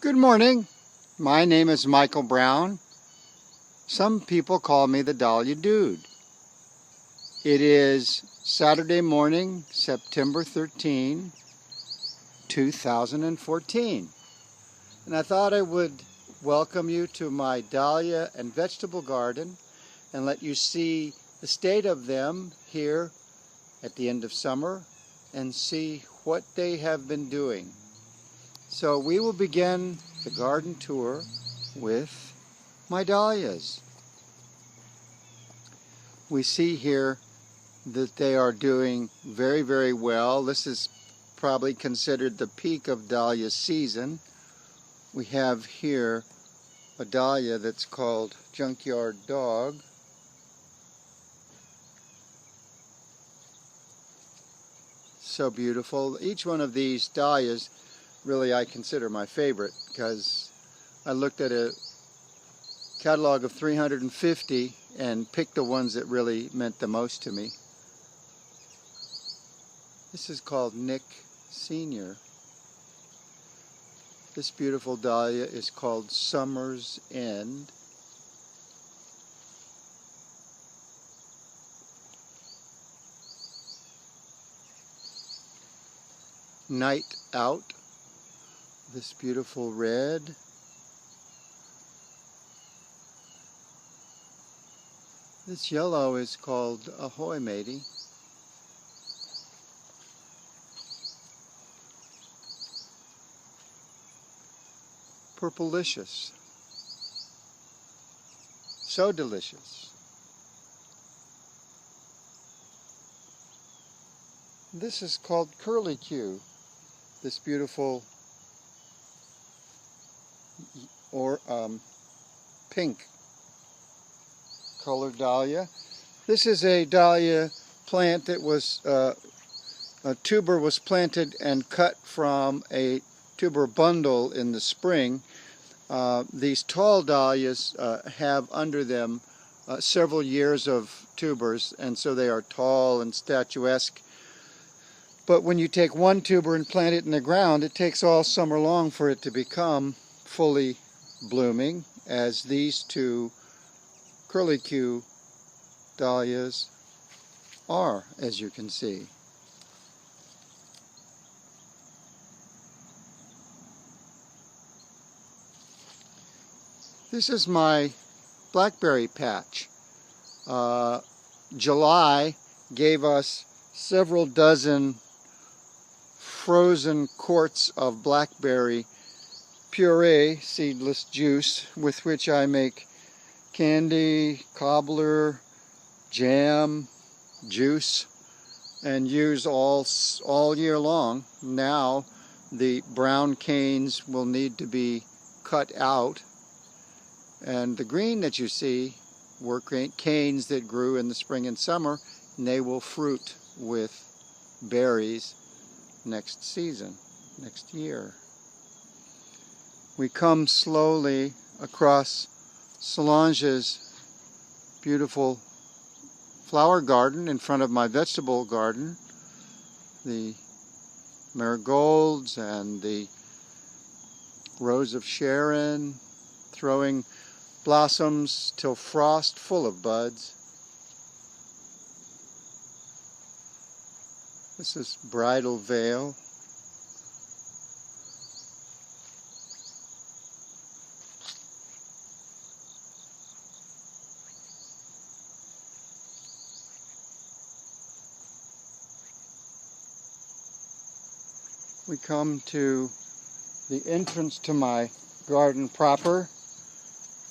Good morning. My name is Michael Brown. Some people call me the Dahlia Dude. It is Saturday morning, September 13, 2014. And I thought I would welcome you to my dahlia and vegetable garden and let you see the state of them here at the end of summer and see what they have been doing. So we will begin the garden tour with my dahlias. We see here that they are doing very, very well. This is probably considered the peak of dahlia season. We have here a dahlia that's called Junkyard Dog. So beautiful. Each one of these dahlias really I consider my favorite because I looked at a catalog of 350 and picked the ones that really meant the most to me. This is called Nick Sr. This beautiful dahlia is called Summer's End. Night Out, this beautiful red. This yellow is called Ahoy Matey. Purplicious. So delicious. This is called Curlicue, this beautiful pink colored dahlia. This is a dahlia plant that was, a tuber was planted and cut from a tuber bundle in the spring. These tall dahlias have under them several years of tubers, and so they are tall and statuesque. But when you take one tuber and plant it in the ground, it takes all summer long for it to become fully blooming, as these two Curlicue dahlias are, as you can see. This is my blackberry patch. July gave us several dozen frozen quarts of blackberry puree, seedless juice, with which I make candy, cobbler, jam, juice, and use all year long. Now the brown canes will need to be cut out, and the green that you see were canes that grew in the spring and summer, and they will fruit with berries next season, next year. We come slowly across Solange's beautiful flower garden in front of my vegetable garden. The marigolds and the rose of Sharon throwing blossoms till frost, full of buds. This is Bridal Veil. We come to the entrance to my garden proper,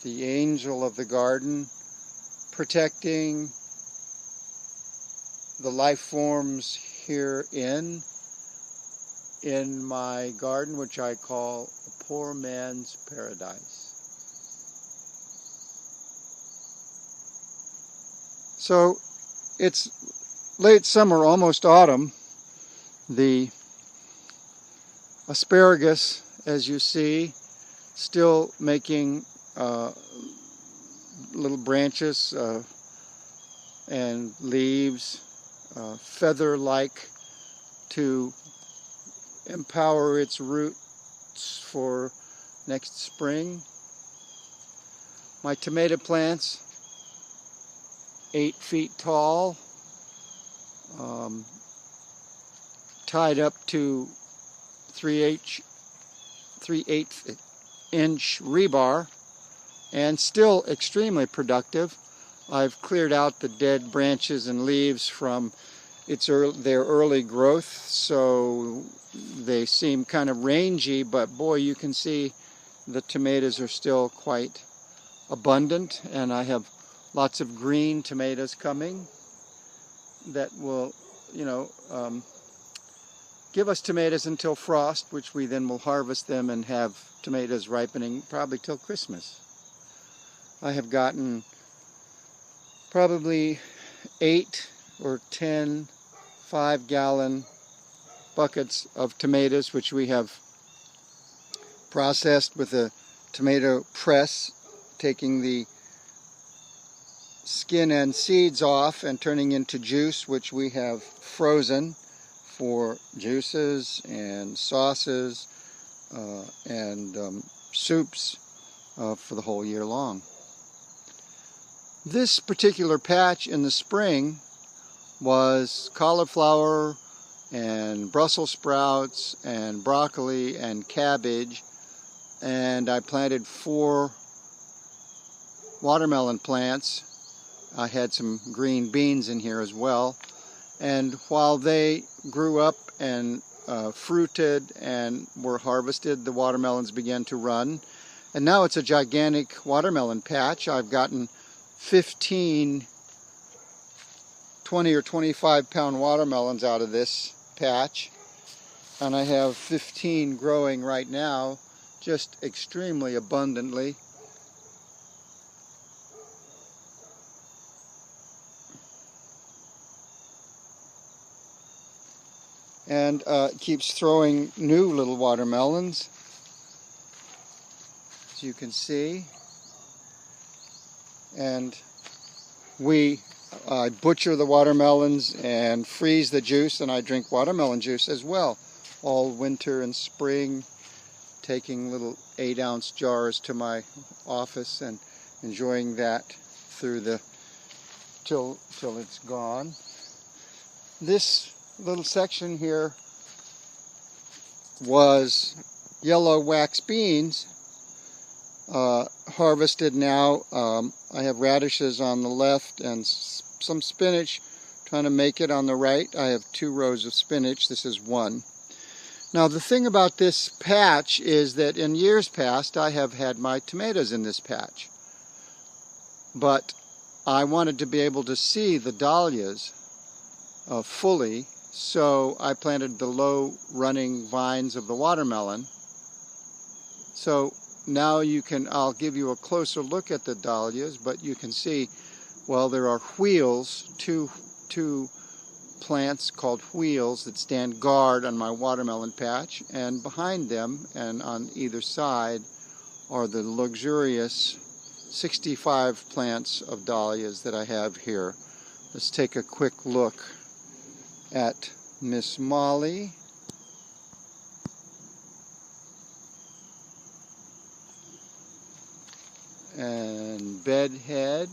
the angel of the garden, protecting the life forms here in my garden, which I call a poor man's paradise. So it's late summer, almost autumn. The asparagus, as you see, still making little branches and leaves, feather-like, to empower its roots for next spring. My tomato plants, 8 feet tall, tied up to 3/8 inch rebar, and still extremely productive. I've cleared out the dead branches and leaves from their early growth, so they seem kind of rangy, but boy, you can see the tomatoes are still quite abundant, and I have lots of green tomatoes coming that will, give us tomatoes until frost, which we then will harvest them and have tomatoes ripening probably till Christmas. I have gotten probably 8 or 10 5-gallon buckets of tomatoes, which we have processed with a tomato press, taking the skin and seeds off and turning into juice, which we have frozen for juices and sauces and soups for the whole year long. This particular patch in the spring was cauliflower and Brussels sprouts and broccoli and cabbage, and I planted 4 watermelon plants. I had some green beans in here as well, and while they grew up and fruited and were harvested, the watermelons began to run, and now it's a gigantic watermelon patch. I've gotten 15 20 or 25 pound watermelons out of this patch, and I have 15 growing right now, just extremely abundantly. And it keeps throwing new little watermelons, as you can see. And I butcher the watermelons and freeze the juice, and I drink watermelon juice as well, all winter and spring, taking little 8-ounce jars to my office and enjoying that through till it's gone. This little section here was yellow wax beans, harvested now. I have radishes on the left and some spinach, trying to make it on the right. I have 2 rows of spinach. This is 1. Now the thing about this patch is that in years past I have had my tomatoes in this patch, but I wanted to be able to see the dahlias fully, so I planted the low running vines of the watermelon. So now I'll give you a closer look at the dahlias, but you can see, well, there are wheels, two plants called wheels that stand guard on my watermelon patch, and behind them and on either side are the luxurious 65 plants of dahlias that I have here. Let's take a quick look at Miss Molly. And Bedhead.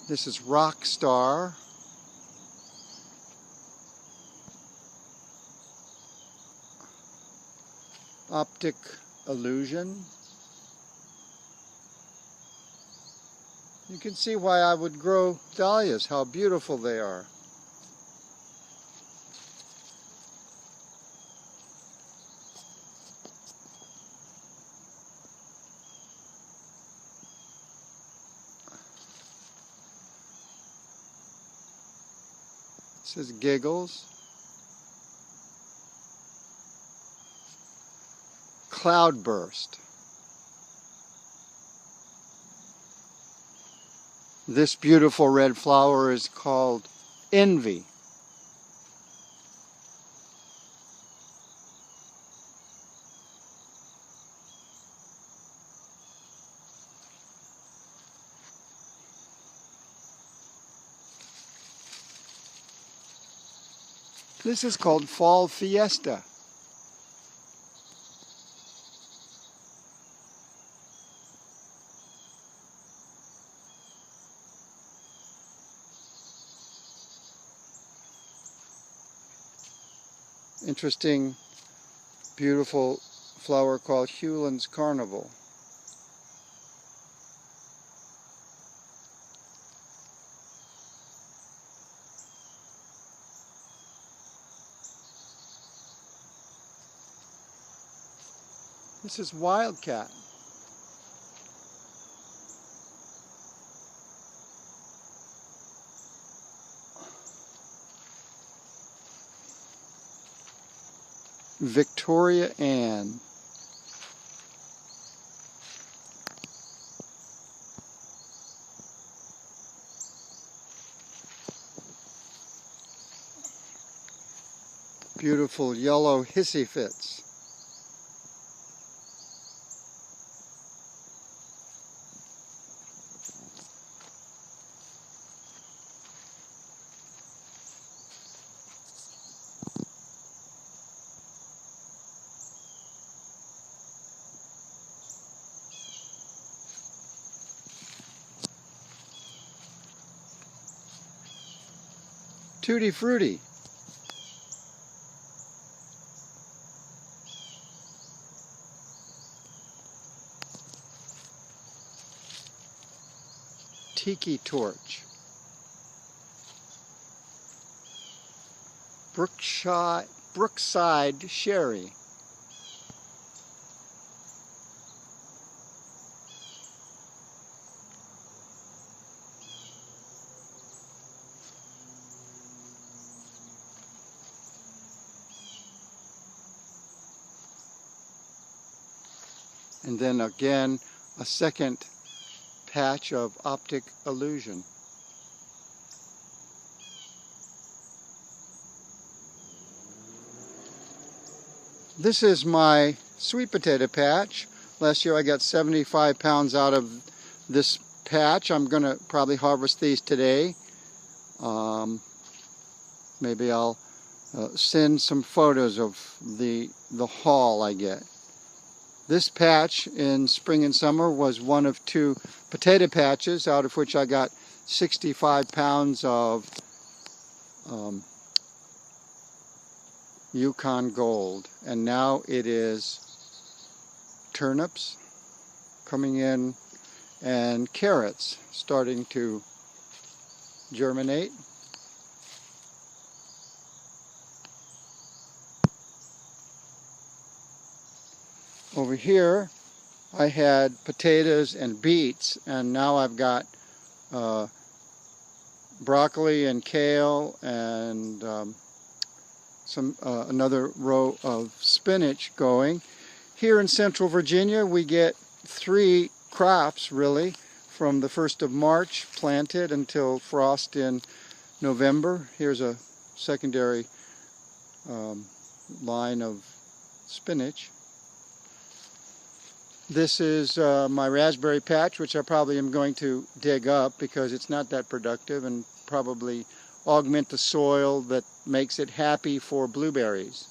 This is Rockstar. Optic Illusion. You can see why I would grow dahlias, how beautiful they are. This is Giggles. Cloudburst. This beautiful red flower is called Envy. This is called Fall Fiesta. Interesting, beautiful flower called Hewland's Carnival. This is Wildcat. Victoria Ann. Beautiful yellow hissy fits. Tutti Frutti. Tiki Torch. Brookside Sherry. And then again, a second patch of Optic Illusion. This is my sweet potato patch. Last year I got 75 pounds out of this patch. I'm going to probably harvest these today. Maybe I'll send some photos of the haul I get. This patch in spring and summer was one of 2 potato patches, out of which I got 65 pounds of Yukon Gold. And now it is turnips coming in and carrots starting to germinate. Over here I had potatoes and beets, and now I've got broccoli and kale and another row of spinach going. Here in Central Virginia we get 3 crops really, from the 1st of March planted until frost in November. Here's a secondary line of spinach. This is my raspberry patch, which I probably am going to dig up because it's not that productive, and probably augment the soil that makes it happy for blueberries.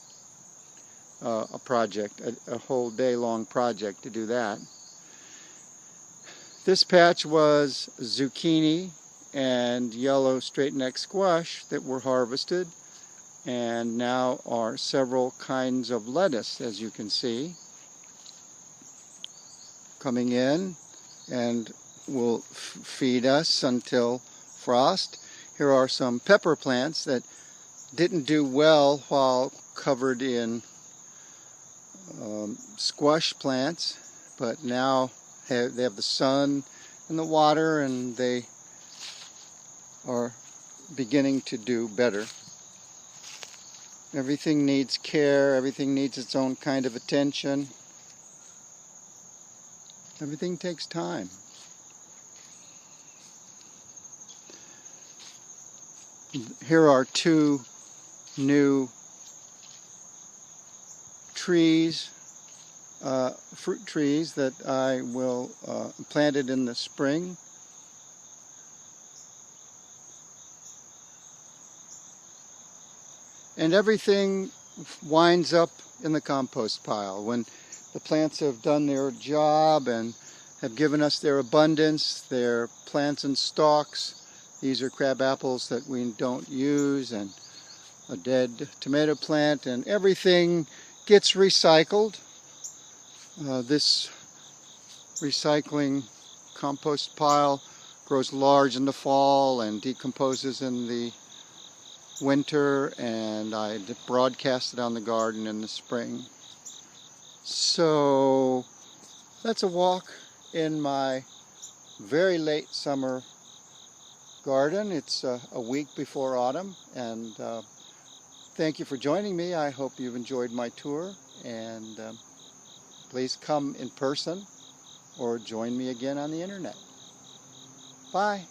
A project, a whole day long project to do that. This patch was zucchini and yellow straight neck squash that were harvested, and now are several kinds of lettuce, as you can see, coming in and will feed us until frost. Here are some pepper plants that didn't do well while covered in squash plants, but now they have the sun and the water, and they are beginning to do better. Everything needs care, everything needs its own kind of attention. Everything takes time. Here are 2 new trees, fruit trees that I will planted in the spring. and everything winds up in the compost pile. When the plants have done their job and have given us their abundance, their plants and stalks. These are crab apples that we don't use, and a dead tomato plant, and everything gets recycled. This recycling compost pile grows large in the fall and decomposes in the winter, and I broadcast it on the garden in the spring. So that's a walk in my very late summer garden. It's a week before autumn, and thank you for joining me. I hope you've enjoyed my tour, and please come in person or join me again on the internet. Bye.